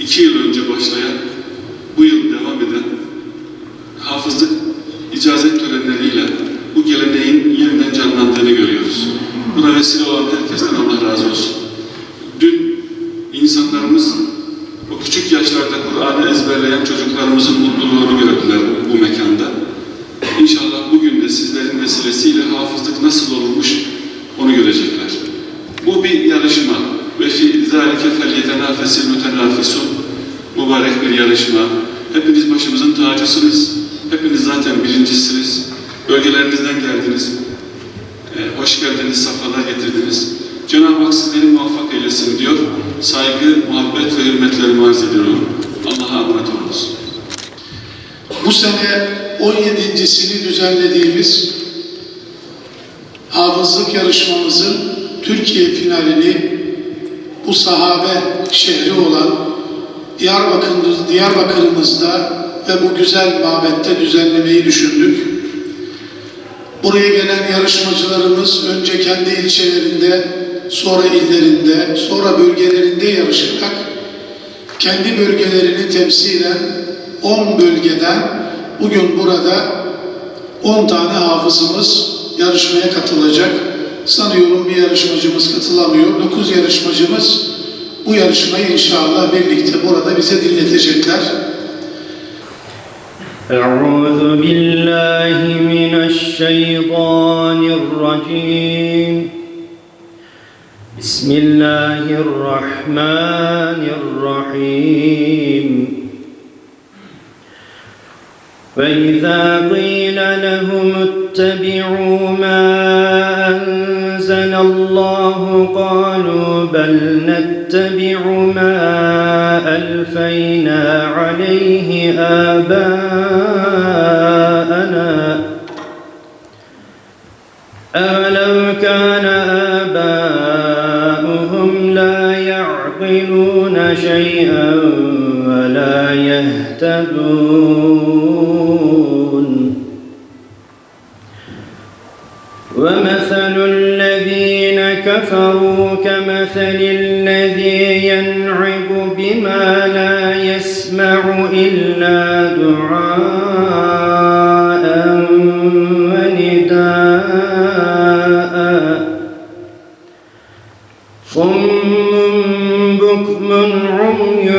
2 yıl önce başlayan, bu yıl devam eden hafızlık icazet törenleriyle bu geleneğin yeniden canlandığını görüyoruz. Buna vesile olan herkesten Allah razı olsun. Dün insanlarımız o küçük yaşlarda Kur'an'ı ezberleyen çocuklarımızın mutluluğunu gördüler bu mekanda. İnşallah bugün de sizlerin vesilesiyle hafızlık nasıl olmuş onu görecekler. Bu bir yarışma. Ve fî zâlike felyetenâfesil mütenâfisun. Mübarek bir yarışma. Hepiniz başımızın tacısınız. Hepiniz zaten birincisiniz. Bölgelerinizden geldiniz. Hoş geldiniz, safalar getirdiniz. Cenab-ı Hak sizleri muvaffak eylesin diyor. Saygı, muhabbet ve hürmetlerimi arz ediyorum. Allah'a emanet olunuz. Bu sene 17.sini düzenlediğimiz hafızlık yarışmamızın Türkiye finalini bu sahabe şehri olan Diyarbakır'ımızda ve bu güzel mabette düzenlemeyi düşündük. Buraya gelen yarışmacılarımız önce kendi ilçelerinde, sonra illerinde, sonra bölgelerinde yarışarak kendi bölgelerini temsilen 10 bölgeden bugün burada 10 tane hafızımız yarışmaya katılacak. Sanıyorum bir yarışmacımız katılamıyor. 9 yarışmacımız bu yarışmayı inşallah birlikte burada bize dinletecekler. أعوذ بالله من الشيطان الرجيم بسم الله الرحمن الرحيم وإذا قيل لهم اتبعوا ما أنزل الله قالوا بل نتبع ما ألفينا عليه آباءنا أولو كان آباؤهم لا يعقلون شيئا ولا يهتدون ومثل الذين كفروا كمثل الذي ينعق بما لا يسمع إلا دعاء ونداء صم بكم عمي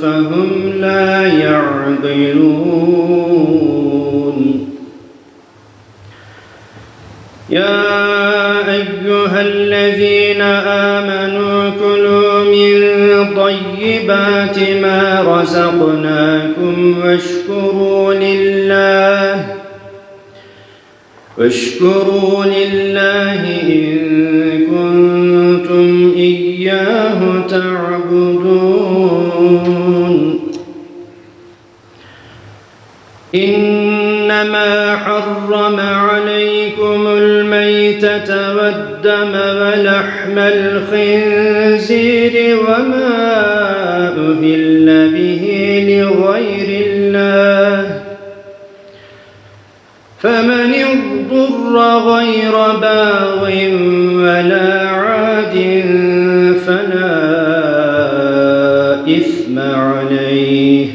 فهم لا يعقلون يا أيها الذين آمنوا كلوا من طيبات ما رزقناكم واشكروا لله إن كنتم إياه تعبدون إنما حرم عليكم الميتة والدم ولحم الخنزير وما أهل به لغير الله فمن اضطر غير باغ ولا عاد فلا إثم عليه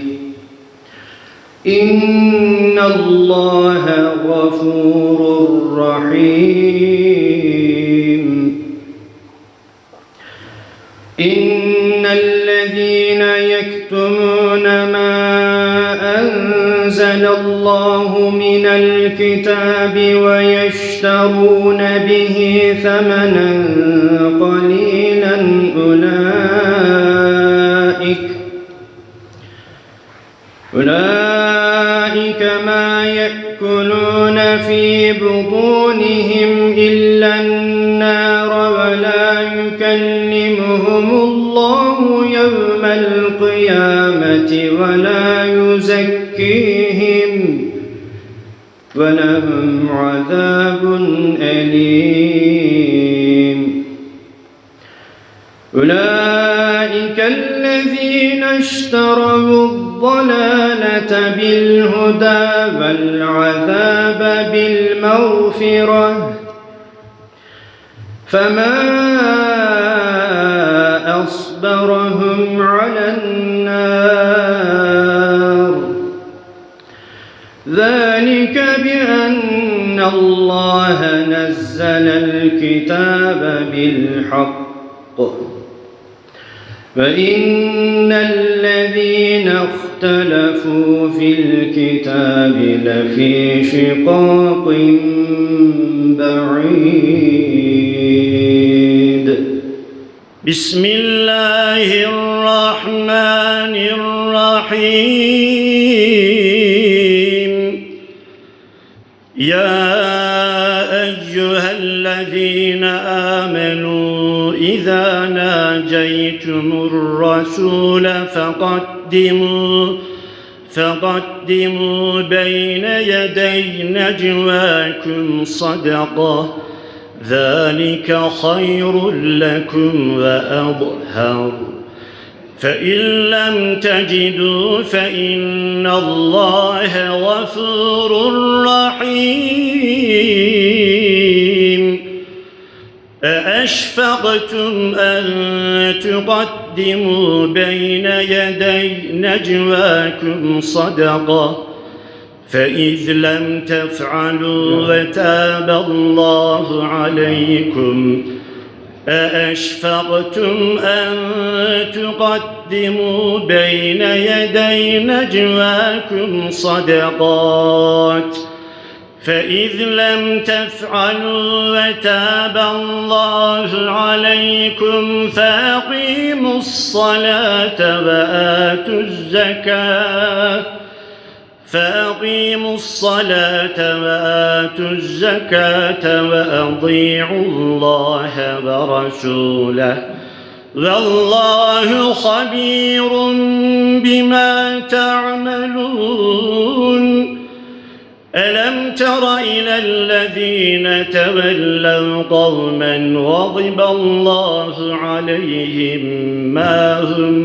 إن الله غفور رحيم إن الذين يكتمون ما أنزل الله من الكتاب ويشترون به ثمنا قليلا أولئك ما يأكلون في بطونهم إلا النار ولا يكلمهم الله يوم القيامة ولا يزكيهم ولهم عذاب أليم أولئك الذين اشتروا الضلالة بالهدى والعذاب بالمغفرة فما فأصبرهم على النار ذلك بأن الله نزل الكتاب بالحق فإن الذين اختلفوا في الكتاب لفي شقاق بعيد بسم الله الرحمن الرحيم يا أيها الذين آمنوا إذا ناجيتم الرسول فقدموا بين يدي نجواكم صدقة ذلك خير لكم وأطهر فإن لم تجدوا فإن الله غفور رحيم أأشفقتم أن تقدموا بين يدي نجواكم صدقة فإذ لم تفعلوا وتاب الله عليكم أأشفقتم أن تقدموا بين يدي نجواكم صدقات فإذ لم تفعلوا وتاب الله عليكم فأقيموا الصلاة وآتوا الزكاة وأطيعوا الله ورسوله والله خبير بما تعملون ألم تر إلى الذين تولوا قوما غضب الله عليهم ما هم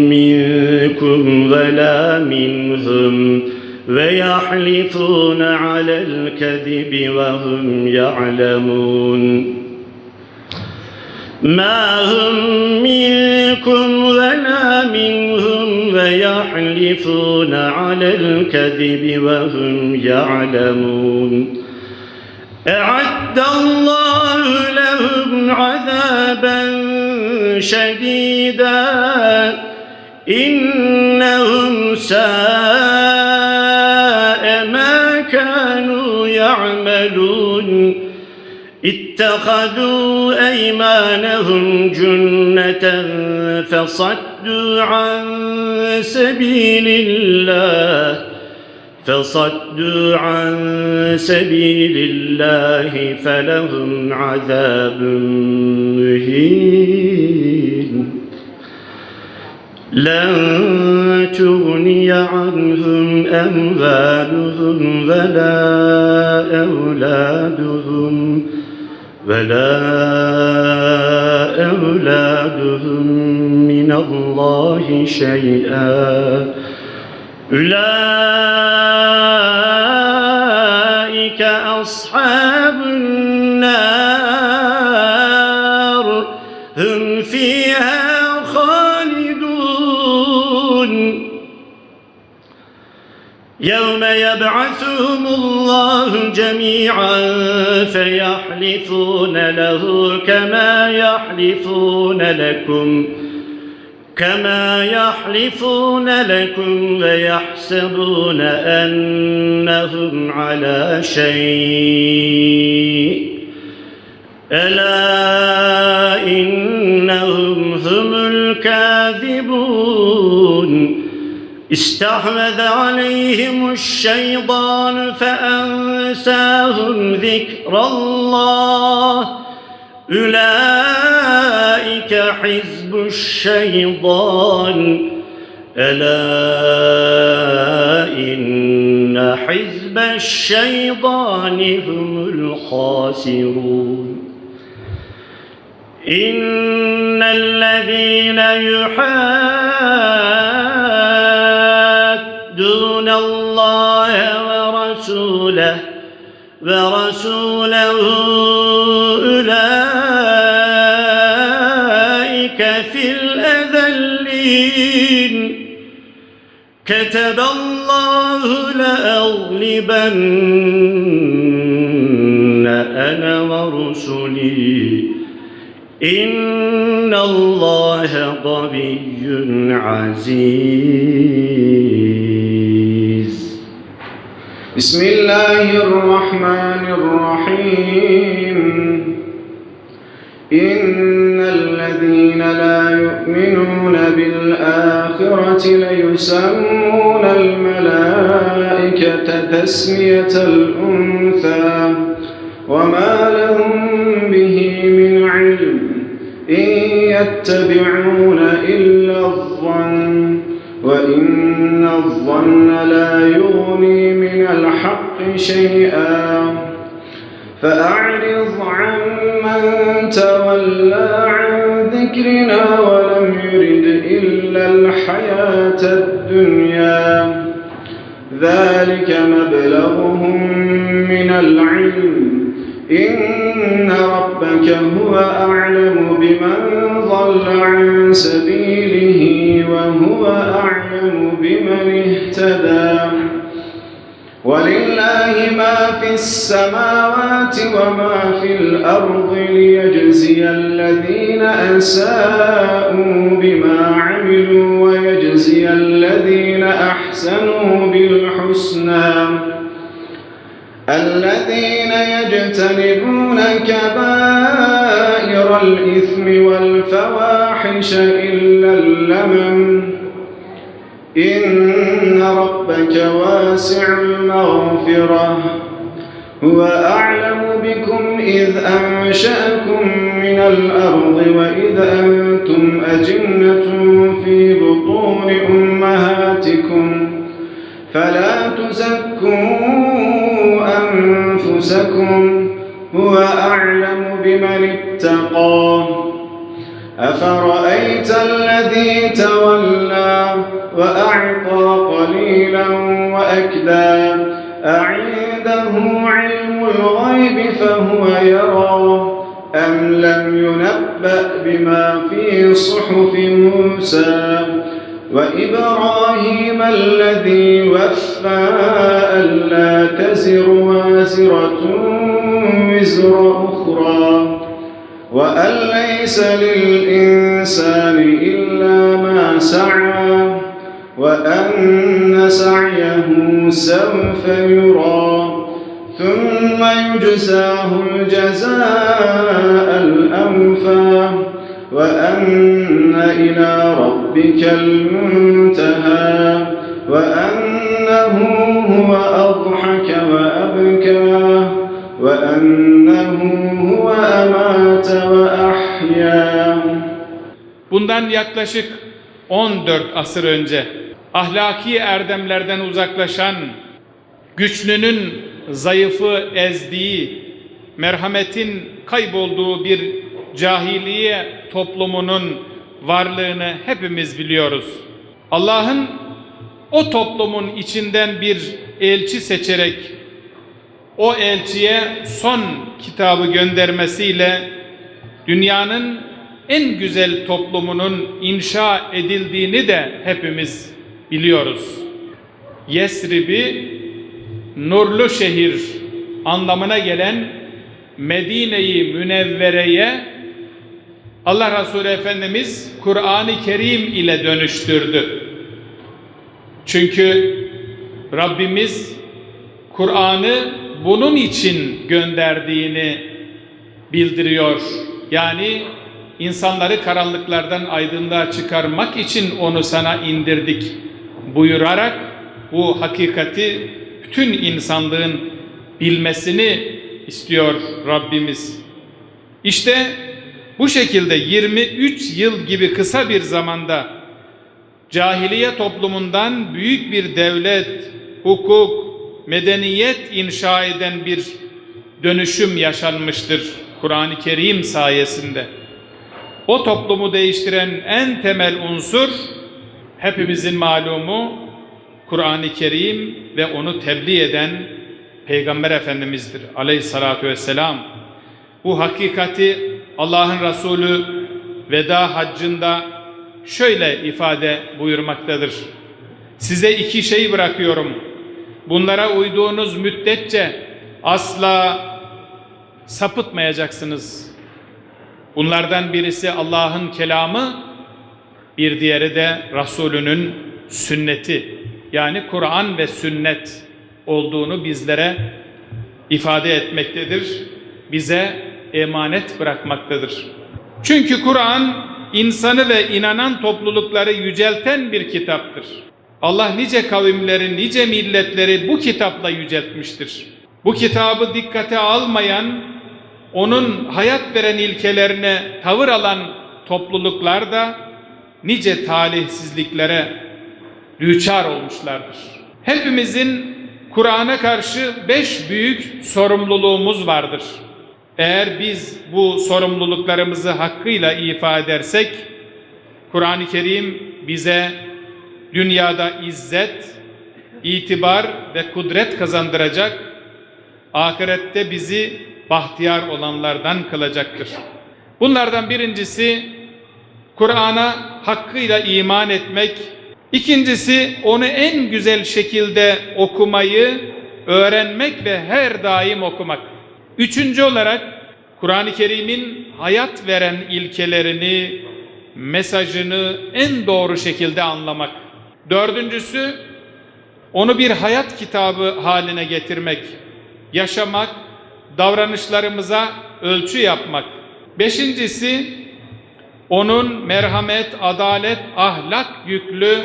منكم ولا منهم ويحلفون على الكذب وهم يعلمون ما هم منكم ولا منهم ويحلفون على الكذب وهم يعلمون أعد الله لهم عذابا شديدا إنهم ساء ما كانوا يعملون اتخذوا أيمانهم جنة فصدوا عن سبيل الله فلهم عذاب مهين لن تغني عنهم أموالهم ولا أولادهم من الله شيئا أولئك أصحاب النار هم فيها خالدون يوم يبعثهم الله جميعا فيحلفون له كما يحلفون لكم ويحسبون أنهم على شيء ألا إنهم هم الكاذبون استحوذ عليهم الشيطان فأنساهم ذكر الله أولئك حزب الشيطان ألا إن حزب الشيطان هم الخاسرون إن الذين يحادون الله ورسوله أولئك في الأذلين كتب الله لأغلبن أنا ورسلي إن الله قوي عزيز. بسم الله الرحمن الرحيم. إن الذين لا يؤمنون بالآخرة ليسمون الملائكة تسمية الأنثى وما لهم به من علم إن يتبعون إلا الظن وإن الظن لا يغني من الحق شيئا فأعرض عمن تولى عن ذكرنا ولم يرد إلا الحياة الدنيا ذلك مبلغهم من العلم إن ربك هو أعلم بمن ضل عن سبيله وهو أعلم بمن اهتدى ولله ما في السماوات وما في الأرض ليجزي الذين أساءوا بما عملوا ويجزي الذين أحسنوا بالحسنى الذين يجتنبون كبائر الإثم والفواحش إلا اللمم إن ربك واسع المغفرة هو أعلم بكم إذ أنشأكم من الأرض وإذ أنتم أجنة في بطون أمهاتكم فلا تزكوا أنفسكم هو أعلم بمن اتقى أفرأيت الذي تولى وأعطى قليلا وأكدى أعنده علم الغيب فهو يرى أم لم ينبأ بما في صحف موسى وإبراهيم الذي وفى ألا تزر وازرة وزر أخرى وأن ليس للإنسان إلا ما سعى وأن سعيه سوف يرى ثم يجزاه الجزاء الأوفى وأن إلى ربك المنتهى وأنه هو أضحك وأبكى وأنه هو أمات وأحيا. Bundan yaklaşık 14 asır önce ahlaki erdemlerden uzaklaşan, güçlünün zayıfı ezdiği, merhametin kaybolduğu bir cahiliye toplumunun varlığını hepimiz biliyoruz. Allah'ın o toplumun içinden bir elçi seçerek o elçiye son kitabı göndermesiyle dünyanın en güzel toplumunun inşa edildiğini de hepimiz biliyoruz. Yesrib'i, nurlu şehir anlamına gelen Medine-i Münevvere'ye Allah Resulü Efendimiz Kur'an-ı Kerim ile dönüştürdü. Çünkü Rabbimiz Kur'an'ı bunun için gönderdiğini bildiriyor. Yani insanları karanlıklardan aydınlığa çıkarmak için onu sana indirdik buyurarak bu hakikati bütün insanlığın bilmesini istiyor Rabbimiz. İşte bu şekilde 23 yıl gibi kısa bir zamanda cahiliye toplumundan büyük bir devlet, hukuk, medeniyet inşa eden bir dönüşüm yaşanmıştır Kur'an-ı Kerim sayesinde. O toplumu değiştiren en temel unsur hepimizin malumu Kur'an-ı Kerim ve onu tebliğ eden Peygamber Efendimiz'dir aleyhissalatu vesselam. Bu hakikati Allah'ın Resulü veda haccında şöyle ifade buyurmaktadır. Size iki şey bırakıyorum. Bunlara uyduğunuz müddetçe asla sapıtmayacaksınız. Bunlardan birisi Allah'ın kelamı, bir diğeri de Resulünün sünneti. Yani Kur'an ve sünnet olduğunu bizlere ifade etmektedir. Bize emanet bırakmaktadır. Çünkü Kur'an insanı ve inanan toplulukları yücelten bir kitaptır. Allah nice kavimleri, nice milletleri bu kitapla yüceltmiştir. Bu kitabı dikkate almayan, onun hayat veren ilkelerine tavır alan topluluklar da nice talihsizliklere düçar olmuşlardır. Hepimizin Kur'an'a karşı 5 büyük sorumluluğumuz vardır. Eğer biz bu sorumluluklarımızı hakkıyla ifa edersek, Kur'an-ı Kerim bize dünyada izzet, itibar ve kudret kazandıracak, ahirette bizi bahtiyar olanlardan kılacaktır. Bunlardan birincisi Kur'an'a hakkıyla iman etmek, ikincisi onu en güzel şekilde okumayı, öğrenmek ve her daim okumak. Üçüncü olarak Kur'an-ı Kerim'in hayat veren ilkelerini, mesajını en doğru şekilde anlamak. Dördüncüsü onu bir hayat kitabı haline getirmek, yaşamak, davranışlarımıza ölçü yapmak. Beşincisi onun merhamet, adalet, ahlak yüklü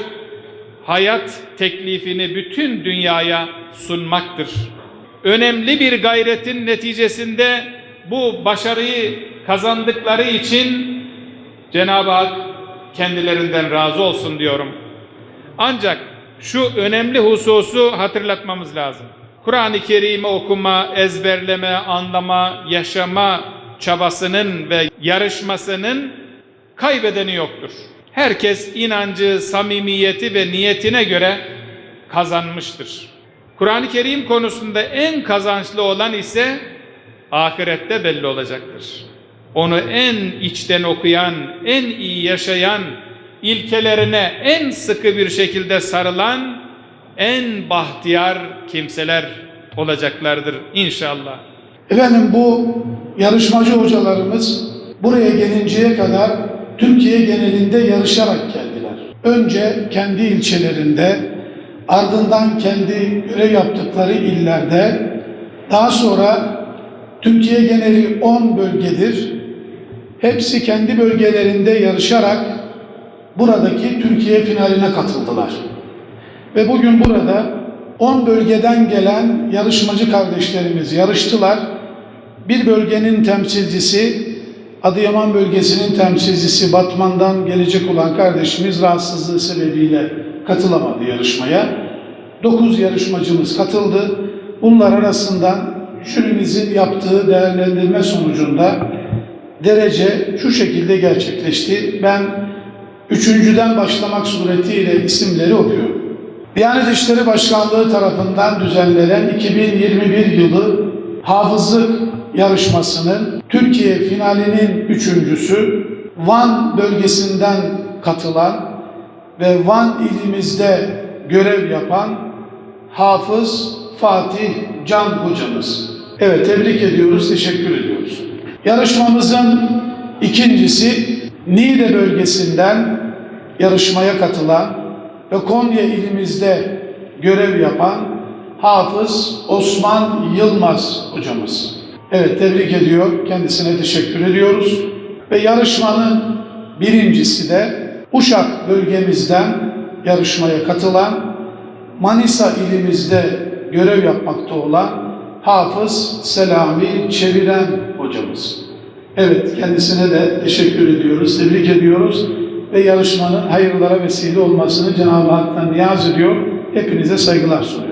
hayat teklifini bütün dünyaya sunmaktır. Önemli bir gayretin neticesinde bu başarıyı kazandıkları için Cenab-ı Hak kendilerinden razı olsun diyorum. Ancak şu önemli hususu hatırlatmamız lazım. Kur'an-ı Kerim'i okuma, ezberleme, anlama, yaşama çabasının ve yarışmasının kaybedeni yoktur. Herkes inancı, samimiyeti ve niyetine göre kazanmıştır. Kur'an-ı Kerim konusunda en kazançlı olan ise ahirette belli olacaktır. Onu en içten okuyan, en iyi yaşayan, ilkelerine en sıkı bir şekilde sarılan en bahtiyar kimseler olacaklardır inşallah. Efendim bu yarışmacı hocalarımız buraya gelinceye kadar Türkiye genelinde yarışarak geldiler. Önce kendi ilçelerinde, ardından kendi görev yaptıkları illerde, daha sonra Türkiye geneli 10 bölgedir. Hepsi kendi bölgelerinde yarışarak buradaki Türkiye finaline katıldılar. Ve bugün burada 10 bölgeden gelen yarışmacı kardeşlerimiz yarıştılar. Bir bölgenin temsilcisi, Adıyaman bölgesinin temsilcisi Batman'dan gelecek olan kardeşimiz rahatsızlığı sebebiyle katılamadı yarışmaya. 9 yarışmacımız katıldı. Bunlar arasından jürimizin yaptığı değerlendirme sonucunda derece şu şekilde gerçekleşti. Ben 3.'den başlamak suretiyle isimleri okuyorum. Diyanet İşleri Başkanlığı tarafından düzenlenen 2021 yılı hafızlık yarışmasının Türkiye finalinin üçüncüsü Van bölgesinden katılan ve Van ilimizde görev yapan Hafız Fatih Can hocamız. Evet, tebrik ediyoruz, teşekkür ediyoruz. Yarışmamızın ikincisi Niğde bölgesinden yarışmaya katılan ve Konya ilimizde görev yapan Hafız Osman Yılmaz hocamız. Evet, tebrik ediyor, kendisine teşekkür ediyoruz. Ve yarışmanın birincisi de Uşak bölgemizden yarışmaya katılan, Manisa ilimizde görev yapmakta olan Hafız Selami Çeviren hocamız. Evet, kendisine de teşekkür ediyoruz, tebrik ediyoruz ve yarışmanın hayırlara vesile olmasını Cenab-ı Hak'tan niyaz ediyor. Hepinize saygılar sunuyorum.